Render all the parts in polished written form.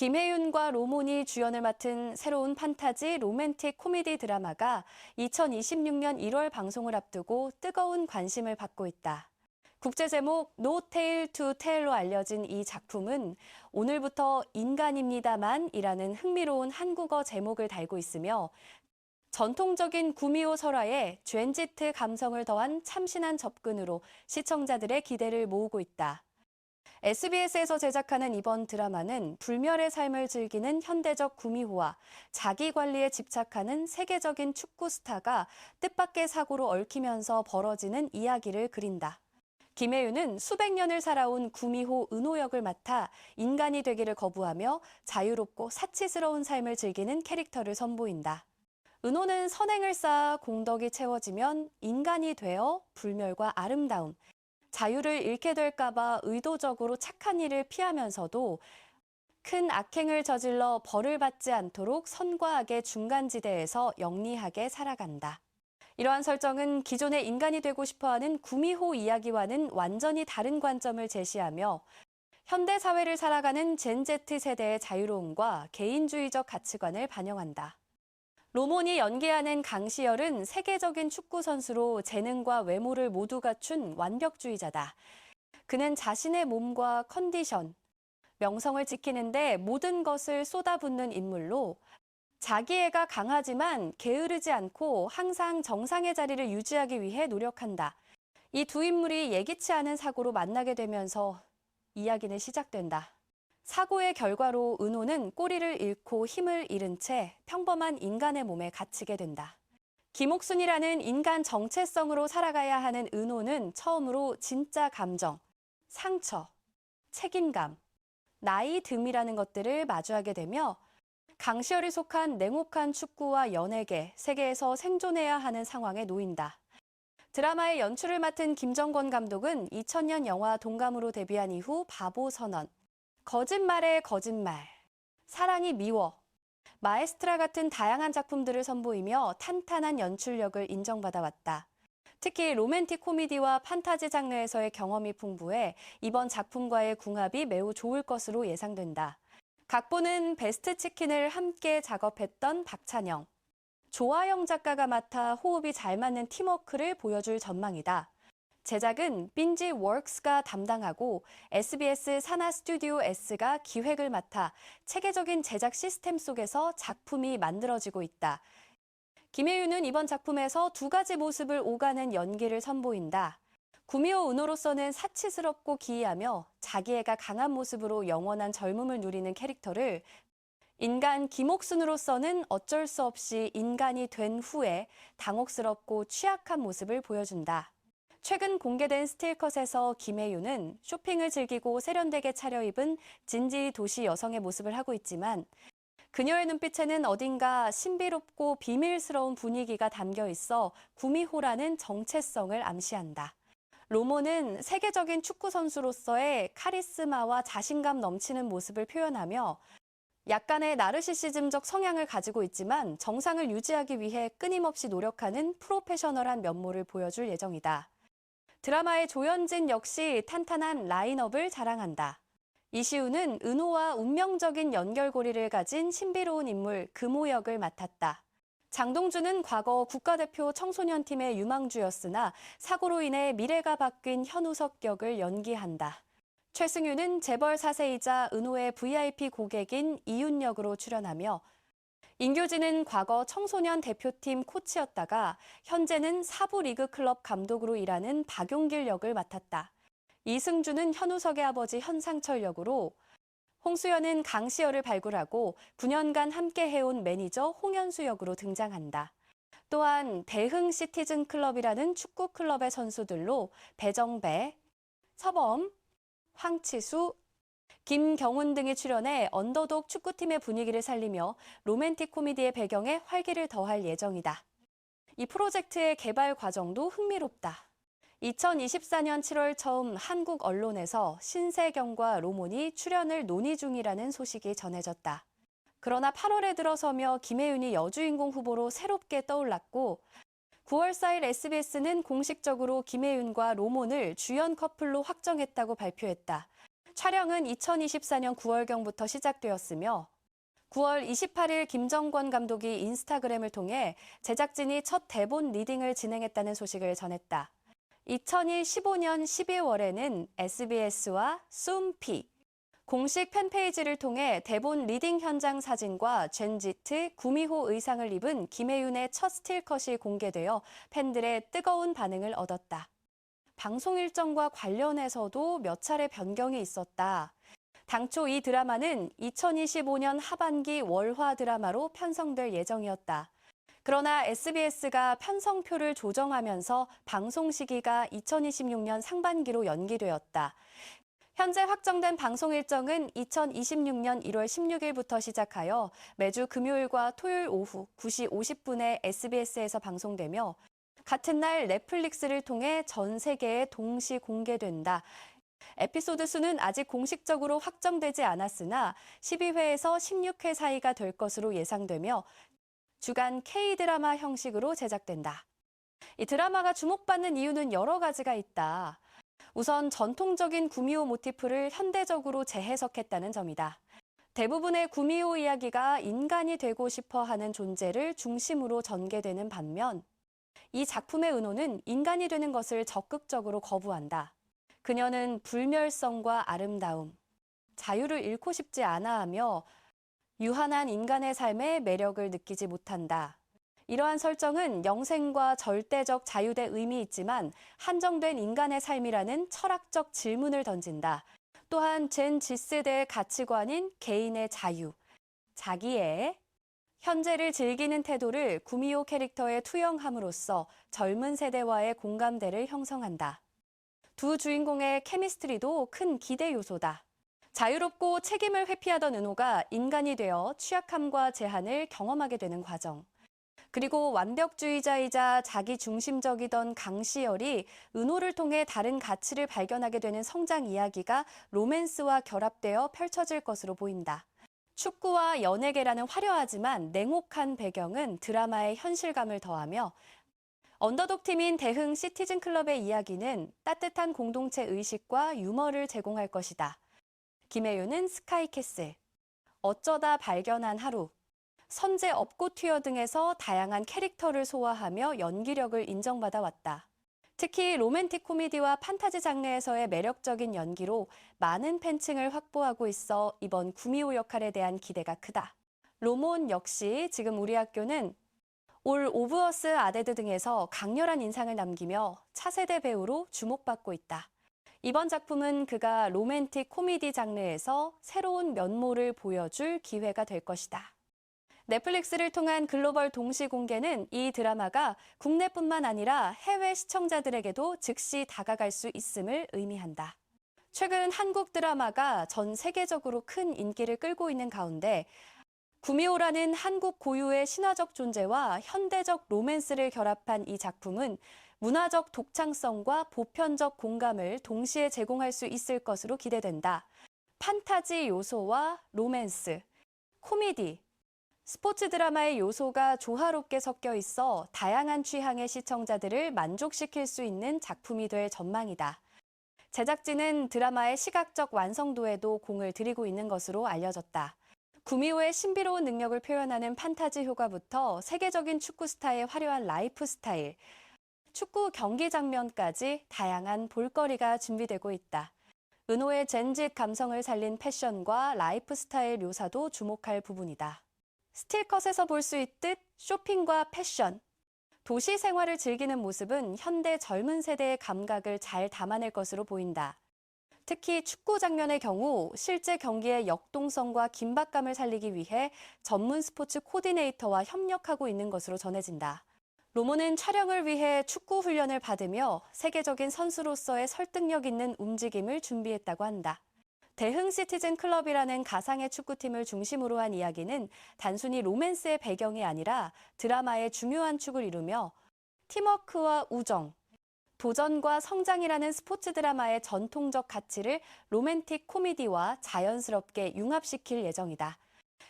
김혜윤과 로몬이 주연을 맡은 새로운 판타지 로맨틱 코미디 드라마가 2026년 1월 방송을 앞두고 뜨거운 관심을 받고 있다. 국제 제목 No Tale to Tell로 알려진 이 작품은 오늘부터 인간입니다만이라는 흥미로운 한국어 제목을 달고 있으며 전통적인 구미호 설화에 쥘지트 감성을 더한 참신한 접근으로 시청자들의 기대를 모으고 있다. SBS에서 제작하는 이번 드라마는 불멸의 삶을 즐기는 현대적 구미호와 자기 관리에 집착하는 세계적인 축구 스타가 뜻밖의 사고로 얽히면서 벌어지는 이야기를 그린다. 김혜윤은 수백 년을 살아온 구미호 은호 역을 맡아 인간이 되기를 거부하며 자유롭고 사치스러운 삶을 즐기는 캐릭터를 선보인다. 은호는 선행을 쌓아 공덕이 채워지면 인간이 되어 불멸과 아름다움, 자유를 잃게 될까 봐 의도적으로 착한 일을 피하면서도 큰 악행을 저질러 벌을 받지 않도록 선과 악의 중간지대에서 영리하게 살아간다. 이러한 설정은 기존의 인간이 되고 싶어하는 구미호 이야기와는 완전히 다른 관점을 제시하며 현대 사회를 살아가는 젠제트 세대의 자유로움과 개인주의적 가치관을 반영한다. 로몬이 연기하는 강시열은 세계적인 축구 선수로 재능과 외모를 모두 갖춘 완벽주의자다. 그는 자신의 몸과 컨디션, 명성을 지키는데 모든 것을 쏟아붓는 인물로 자기애가 강하지만 게으르지 않고 항상 정상의 자리를 유지하기 위해 노력한다. 이 두 인물이 예기치 않은 사고로 만나게 되면서 이야기는 시작된다. 사고의 결과로 은호는 꼬리를 잃고 힘을 잃은 채 평범한 인간의 몸에 갇히게 된다. 김옥순이라는 인간 정체성으로 살아가야 하는 은호는 처음으로 진짜 감정, 상처, 책임감, 나이 듦이라는 것들을 마주하게 되며 강시열이 속한 냉혹한 축구와 연예계, 세계에서 생존해야 하는 상황에 놓인다. 드라마의 연출을 맡은 김정권 감독은 2000년 영화 동감으로 데뷔한 이후 바보 선언, 거짓말에 거짓말, 사랑이 미워, 마에스트라 같은 다양한 작품들을 선보이며 탄탄한 연출력을 인정받아왔다. 특히 로맨틱 코미디와 판타지 장르에서의 경험이 풍부해 이번 작품과의 궁합이 매우 좋을 것으로 예상된다. 각본은 베스트 치킨을 함께 작업했던 박찬영, 조아영 작가가 맡아 호흡이 잘 맞는 팀워크를 보여줄 전망이다. 제작은 빈지웍스가 담당하고 SBS 산하 스튜디오 S가 기획을 맡아 체계적인 제작 시스템 속에서 작품이 만들어지고 있다. 김혜윤은 이번 작품에서 두 가지 모습을 오가는 연기를 선보인다. 구미호 은호로서는 사치스럽고 기이하며 자기애가 강한 모습으로 영원한 젊음을 누리는 캐릭터를 인간 김옥순으로서는 어쩔 수 없이 인간이 된 후에 당혹스럽고 취약한 모습을 보여준다. 최근 공개된 스틸컷에서 김혜윤은 쇼핑을 즐기고 세련되게 차려입은 진지 도시 여성의 모습을 하고 있지만 그녀의 눈빛에는 어딘가 신비롭고 비밀스러운 분위기가 담겨 있어 구미호라는 정체성을 암시한다. 로몬은 세계적인 축구 선수로서의 카리스마와 자신감 넘치는 모습을 표현하며 약간의 나르시시즘적 성향을 가지고 있지만 정상을 유지하기 위해 끊임없이 노력하는 프로페셔널한 면모를 보여줄 예정이다. 드라마의 조연진 역시 탄탄한 라인업을 자랑한다. 이시우는 은호와 운명적인 연결고리를 가진 신비로운 인물 금호 역을 맡았다. 장동준은 과거 국가대표 청소년팀의 유망주였으나 사고로 인해 미래가 바뀐 현우석 역을 연기한다. 최승유는 재벌 4세이자 은호의 VIP 고객인 이윤 역으로 출연하며 인교진은 과거 청소년 대표팀 코치였다가 현재는 사부 리그 클럽 감독으로 일하는 박용길 역을 맡았다. 이승주는 현우석의 아버지 현상철 역으로, 홍수연은 강시열을 발굴하고 9년간 함께 해온 매니저 홍현수 역으로 등장한다. 또한 대흥 시티즌 클럽이라는 축구 클럽의 선수들로 배정배, 서범, 황치수, 김경훈 등이 출연해 언더독 축구팀의 분위기를 살리며 로맨틱 코미디의 배경에 활기를 더할 예정이다. 이 프로젝트의 개발 과정도 흥미롭다. 2024년 7월 처음 한국 언론에서 신세경과 로몬이 출연을 논의 중이라는 소식이 전해졌다. 그러나 8월에 들어서며 김혜윤이 여주인공 후보로 새롭게 떠올랐고 9월 4일 SBS는 공식적으로 김혜윤과 로몬을 주연 커플로 확정했다고 발표했다. 촬영은 2024년 9월경부터 시작되었으며 9월 28일 김정권 감독이 인스타그램을 통해 제작진이 첫 대본 리딩을 진행했다는 소식을 전했다. 2015년 12월에는 SBS와 쏨피 공식 팬페이지를 통해 대본 리딩 현장 사진과 젠지트 구미호 의상을 입은 김혜윤의 첫 스틸컷이 공개되어 팬들의 뜨거운 반응을 얻었다. 방송 일정과 관련해서도 몇 차례 변경이 있었다. 당초 이 드라마는 2025년 하반기 월화 드라마로 편성될 예정이었다. 그러나 SBS가 편성표를 조정하면서 방송 시기가 2026년 상반기로 연기되었다. 현재 확정된 방송 일정은 2026년 1월 16일부터 시작하여 매주 금요일과 토요일 오후 9시 50분에 SBS에서 방송되며 같은 날 넷플릭스를 통해 전 세계에 동시 공개된다. 에피소드 수는 아직 공식적으로 확정되지 않았으나 12회에서 16회 사이가 될 것으로 예상되며 주간 K-드라마 형식으로 제작된다. 이 드라마가 주목받는 이유는 여러 가지가 있다. 우선 전통적인 구미호 모티프를 현대적으로 재해석했다는 점이다. 대부분의 구미호 이야기가 인간이 되고 싶어 하는 존재를 중심으로 전개되는 반면 이 작품의 은호는 인간이 되는 것을 적극적으로 거부한다. 그녀는 불멸성과 아름다움, 자유를 잃고 싶지 않아 하며 유한한 인간의 삶의 매력을 느끼지 못한다. 이러한 설정은 영생과 절대적 자유의 의미 있지만 한정된 인간의 삶이라는 철학적 질문을 던진다. 또한 젠 Z세대의 가치관인 개인의 자유, 자기애, 현재를 즐기는 태도를 구미호 캐릭터에 투영함으로써 젊은 세대와의 공감대를 형성한다. 두 주인공의 케미스트리도 큰 기대 요소다. 자유롭고 책임을 회피하던 은호가 인간이 되어 취약함과 제한을 경험하게 되는 과정. 그리고 완벽주의자이자 자기중심적이던 강시열이 은호를 통해 다른 가치를 발견하게 되는 성장 이야기가 로맨스와 결합되어 펼쳐질 것으로 보인다. 축구와 연예계라는 화려하지만 냉혹한 배경은 드라마의 현실감을 더하며 언더독 팀인 대흥 시티즌 클럽의 이야기는 따뜻한 공동체 의식과 유머를 제공할 것이다. 김혜윤은 스카이캐슬, 어쩌다 발견한 하루, 선제 업고 튀어 등에서 다양한 캐릭터를 소화하며 연기력을 인정받아 왔다. 특히 로맨틱 코미디와 판타지 장르에서의 매력적인 연기로 많은 팬층을 확보하고 있어 이번 구미호 역할에 대한 기대가 크다. 로몬 역시 지금 우리 학교는 올 오브 어스 아데드 등에서 강렬한 인상을 남기며 차세대 배우로 주목받고 있다. 이번 작품은 그가 로맨틱 코미디 장르에서 새로운 면모를 보여줄 기회가 될 것이다. 넷플릭스를 통한 글로벌 동시 공개는 이 드라마가 국내뿐만 아니라 해외 시청자들에게도 즉시 다가갈 수 있음을 의미한다. 최근 한국 드라마가 전 세계적으로 큰 인기를 끌고 있는 가운데 구미호라는 한국 고유의 신화적 존재와 현대적 로맨스를 결합한 이 작품은 문화적 독창성과 보편적 공감을 동시에 제공할 수 있을 것으로 기대된다. 판타지 요소와 로맨스, 코미디, 스포츠 드라마의 요소가 조화롭게 섞여 있어 다양한 취향의 시청자들을 만족시킬 수 있는 작품이 될 전망이다. 제작진은 드라마의 시각적 완성도에도 공을 들이고 있는 것으로 알려졌다. 구미호의 신비로운 능력을 표현하는 판타지 효과부터 세계적인 축구 스타의 화려한 라이프 스타일, 축구 경기 장면까지 다양한 볼거리가 준비되고 있다. 은호의 젠짓 감성을 살린 패션과 라이프 스타일 묘사도 주목할 부분이다. 스틸컷에서 볼 수 있듯 쇼핑과 패션, 도시 생활을 즐기는 모습은 현대 젊은 세대의 감각을 잘 담아낼 것으로 보인다. 특히 축구 장면의 경우 실제 경기의 역동성과 긴박감을 살리기 위해 전문 스포츠 코디네이터와 협력하고 있는 것으로 전해진다. 로모는 촬영을 위해 축구 훈련을 받으며 세계적인 선수로서의 설득력 있는 움직임을 준비했다고 한다. 대흥 시티즌 클럽이라는 가상의 축구팀을 중심으로 한 이야기는 단순히 로맨스의 배경이 아니라 드라마의 중요한 축을 이루며 팀워크와 우정, 도전과 성장이라는 스포츠 드라마의 전통적 가치를 로맨틱 코미디와 자연스럽게 융합시킬 예정이다.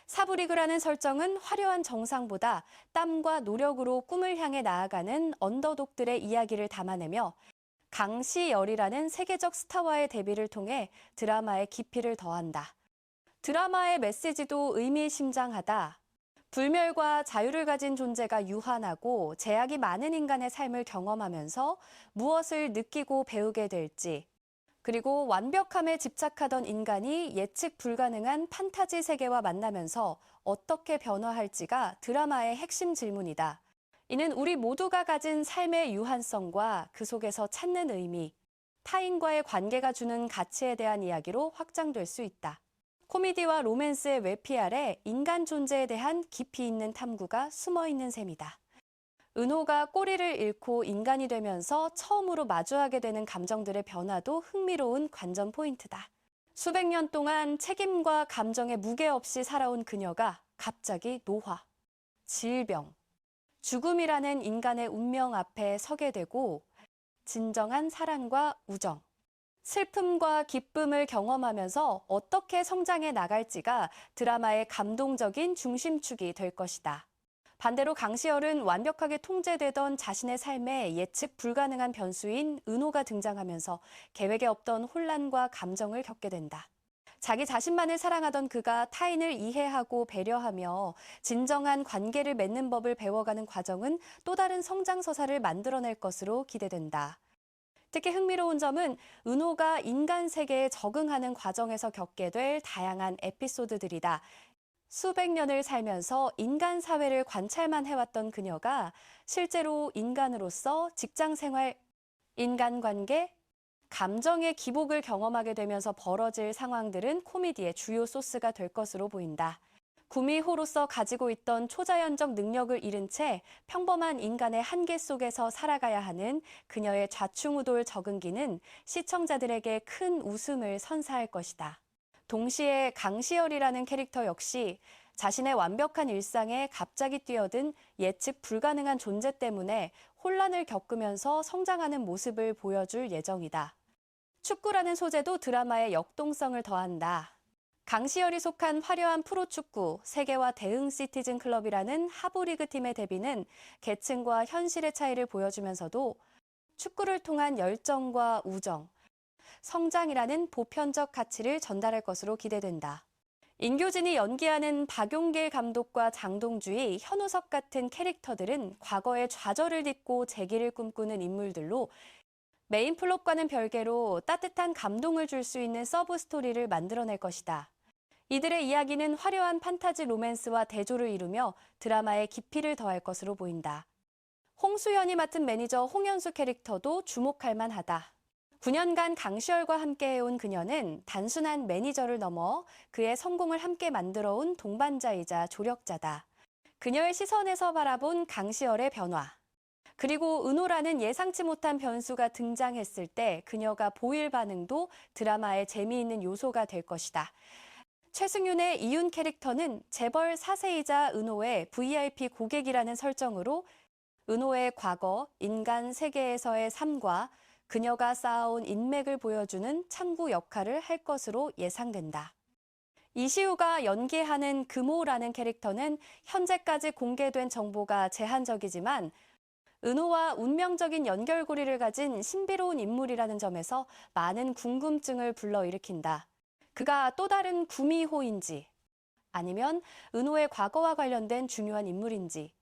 사부리그라는 설정은 화려한 정상보다 땀과 노력으로 꿈을 향해 나아가는 언더독들의 이야기를 담아내며 강시열이라는 세계적 스타와의 데뷔를 통해 드라마의 깊이를 더한다. 드라마의 메시지도 의미심장하다. 불멸과 자유를 가진 존재가 유한하고 제약이 많은 인간의 삶을 경험하면서 무엇을 느끼고 배우게 될지, 그리고 완벽함에 집착하던 인간이 예측 불가능한 판타지 세계와 만나면서 어떻게 변화할지가 드라마의 핵심 질문이다. 이는 우리 모두가 가진 삶의 유한성과 그 속에서 찾는 의미, 타인과의 관계가 주는 가치에 대한 이야기로 확장될 수 있다. 코미디와 로맨스의 외피 아래 인간 존재에 대한 깊이 있는 탐구가 숨어 있는 셈이다. 은호가 꼬리를 잃고 인간이 되면서 처음으로 마주하게 되는 감정들의 변화도 흥미로운 관전 포인트다. 수백 년 동안 책임과 감정의 무게 없이 살아온 그녀가 갑자기 노화, 질병, 죽음이라는 인간의 운명 앞에 서게 되고 진정한 사랑과 우정, 슬픔과 기쁨을 경험하면서 어떻게 성장해 나갈지가 드라마의 감동적인 중심축이 될 것이다. 반대로 강시열은 완벽하게 통제되던 자신의 삶에 예측 불가능한 변수인 은호가 등장하면서 계획에 없던 혼란과 감정을 겪게 된다. 자기 자신만을 사랑하던 그가 타인을 이해하고 배려하며 진정한 관계를 맺는 법을 배워가는 과정은 또 다른 성장서사를 만들어낼 것으로 기대된다. 특히 흥미로운 점은 은호가 인간 세계에 적응하는 과정에서 겪게 될 다양한 에피소드들이다. 수백 년을 살면서 인간 사회를 관찰만 해왔던 그녀가 실제로 인간으로서 직장 생활, 인간관계, 감정의 기복을 경험하게 되면서 벌어질 상황들은 코미디의 주요 소스가 될 것으로 보인다. 구미호로서 가지고 있던 초자연적 능력을 잃은 채 평범한 인간의 한계 속에서 살아가야 하는 그녀의 좌충우돌 적응기는 시청자들에게 큰 웃음을 선사할 것이다. 동시에 강시열이라는 캐릭터 역시 자신의 완벽한 일상에 갑자기 뛰어든 예측 불가능한 존재 때문에 혼란을 겪으면서 성장하는 모습을 보여줄 예정이다. 축구라는 소재도 드라마의 역동성을 더한다. 강시열이 속한 화려한 프로축구 세계와 대응 시티즌 클럽이라는 하부리그 팀의 데뷔는 계층과 현실의 차이를 보여주면서도 축구를 통한 열정과 우정, 성장이라는 보편적 가치를 전달할 것으로 기대된다. 인교진이 연기하는 박용길 감독과 장동주의, 현우석 같은 캐릭터들은 과거의 좌절을 딛고 재기를 꿈꾸는 인물들로 메인 플롯과는 별개로 따뜻한 감동을 줄 수 있는 서브 스토리를 만들어낼 것이다. 이들의 이야기는 화려한 판타지 로맨스와 대조를 이루며 드라마의 깊이를 더할 것으로 보인다. 홍수연이 맡은 매니저 홍현수 캐릭터도 주목할 만하다. 9년간 강시열과 함께해온 그녀는 단순한 매니저를 넘어 그의 성공을 함께 만들어온 동반자이자 조력자다. 그녀의 시선에서 바라본 강시열의 변화, 그리고 은호라는 예상치 못한 변수가 등장했을 때 그녀가 보일 반응도 드라마의 재미있는 요소가 될 것이다. 최승윤의 이윤 캐릭터는 재벌 4세이자 은호의 VIP 고객이라는 설정으로 은호의 과거, 인간 세계에서의 삶과 그녀가 쌓아온 인맥을 보여주는 참고 역할을 할 것으로 예상된다. 이시우가 연기하는 금호라는 캐릭터는 현재까지 공개된 정보가 제한적이지만 은호와 운명적인 연결고리를 가진 신비로운 인물이라는 점에서 많은 궁금증을 불러일으킨다. 그가 또 다른 구미호인지 아니면 은호의 과거와 관련된 중요한 인물인지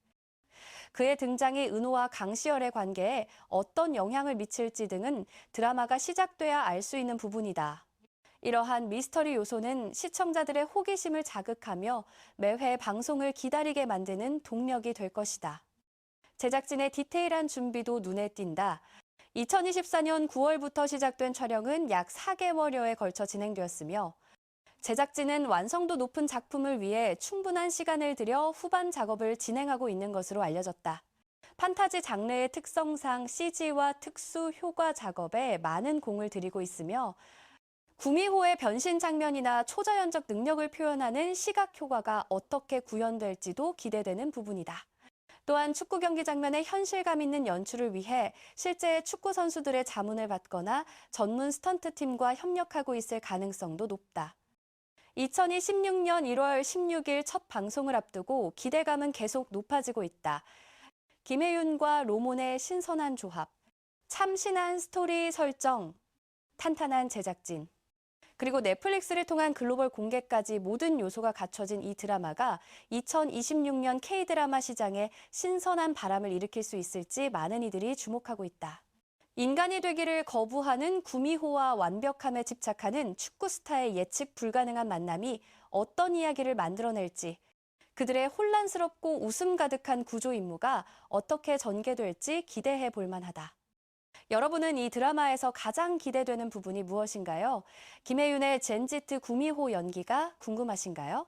그의 등장이 은호와 강시열의 관계에 어떤 영향을 미칠지 등은 드라마가 시작돼야 알 수 있는 부분이다. 이러한 미스터리 요소는 시청자들의 호기심을 자극하며 매회 방송을 기다리게 만드는 동력이 될 것이다. 제작진의 디테일한 준비도 눈에 띈다. 2024년 9월부터 시작된 촬영은 약 4개월여에 걸쳐 진행되었으며 제작진은 완성도 높은 작품을 위해 충분한 시간을 들여 후반 작업을 진행하고 있는 것으로 알려졌다. 판타지 장르의 특성상 CG와 특수 효과 작업에 많은 공을 들이고 있으며 구미호의 변신 장면이나 초자연적 능력을 표현하는 시각 효과가 어떻게 구현될지도 기대되는 부분이다. 또한 축구 경기 장면의 현실감 있는 연출을 위해 실제 축구 선수들의 자문을 받거나 전문 스턴트팀과 협력하고 있을 가능성도 높다. 2026년 1월 16일 첫 방송을 앞두고 기대감은 계속 높아지고 있다. 김혜윤과 로몬의 신선한 조합, 참신한 스토리 설정, 탄탄한 제작진, 그리고 넷플릭스를 통한 글로벌 공개까지 모든 요소가 갖춰진 이 드라마가 2026년 K-드라마 시장에 신선한 바람을 일으킬 수 있을지 많은 이들이 주목하고 있다. 인간이 되기를 거부하는 구미호와 완벽함에 집착하는 축구 스타의 예측 불가능한 만남이 어떤 이야기를 만들어낼지, 그들의 혼란스럽고 웃음 가득한 구조 임무가 어떻게 전개될지 기대해 볼 만하다. 여러분은 이 드라마에서 가장 기대되는 부분이 무엇인가요? 김혜윤의 젠지트 구미호 연기가 궁금하신가요?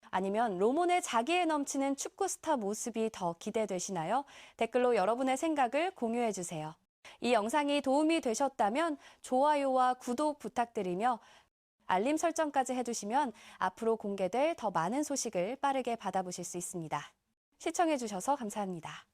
아니면 로몬의 자기애 넘치는 축구 스타 모습이 더 기대되시나요? 댓글로 여러분의 생각을 공유해 주세요. 이 영상이 도움이 되셨다면 좋아요와 구독 부탁드리며 알림 설정까지 해두시면 앞으로 공개될 더 많은 소식을 빠르게 받아보실 수 있습니다. 시청해 주셔서 감사합니다.